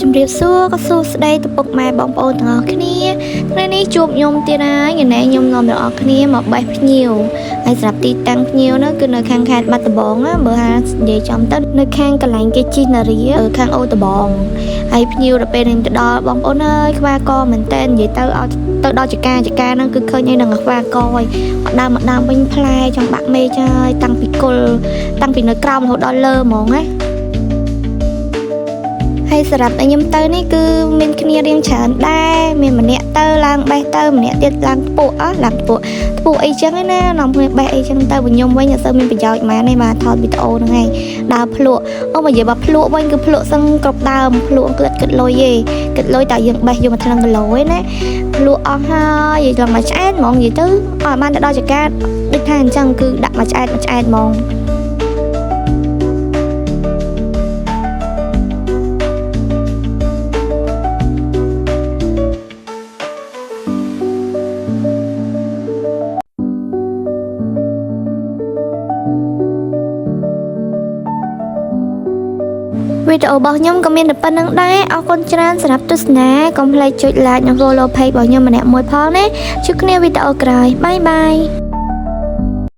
ជំរាបសួរក៏សួស្ដីទៅពុកម៉ែបងប្អូនទាំងអស់គ្នាថ្ងៃនេះជួបខ្ញុំទៀតហើយថ្ងៃនេះខ្ញុំនាំអ្នកនរគ្នាមកបេះភ្ញៀវហើយសម្រាប់ទីតាំងភ្ញៀវនោះគឺនៅខាងខេត្តបាត់ដំបងណាបើហានិយាយចំទៅនៅខាងកន្លែងគេជីនារីខាងអូដំបងហើយភ្ញៀវដល់ពេលនេះទៅដល់បងប្អូនអើយខ្វាកមែនតើនិយាយទៅឲ្យទៅដល់ចកាហ្នឹងគឺឃើញឯនឹងខ្វាកហើយមកដើមវិញផ្លែចង់បាក់មេចហើយតាំងពីគល់តាំងពីនៅក្រោមរហូតដល់លើហ្មងណាហើយសម្រាប់ខ្ញុំទៅនេះគឺមានគ្នារៀងច្រើនដែរមានម្នាក់ទៅឡើងបេះទៅម្នាក់ទៀតឡើងថ្ពួកឡើងថ្ពួកអីចឹងណានាំគ្នាបេះអីចឹងទៅខ្ញុំវិញអត់សូវមានប្រយោជន៍ម៉ែនេះបាទថតវីដេអូហ្នឹងឯងដើរភ្លក់អូមកនិយាយបើភ្លក់វិញគឺភ្លក់សឹងគ្រប់ដើមភ្លក់គិតលុយឯងគិតលុយតែយើងបេះយកមកថ្លឹងគីឡូឯណាភ្លក់អស់ហើយយកមកឆ្អែតហ្មងនិយាយទៅអត់បានទៅដល់ចកាដូចថាអញ្ចឹងគឺដាក់មកឆ្អែតហ្មងវីដេអូរបស់ខ្ញុំក៏មានតែប៉ុណ្្នឹងដែរអរគុណច្រើនសម្រាប់ទស្សនាកុំភ្លេចចុច like និង follow page របស់ខ្ញុំម្នាក់មួយផងណាជួបគ្នាវីដេអូក្រោយបាយ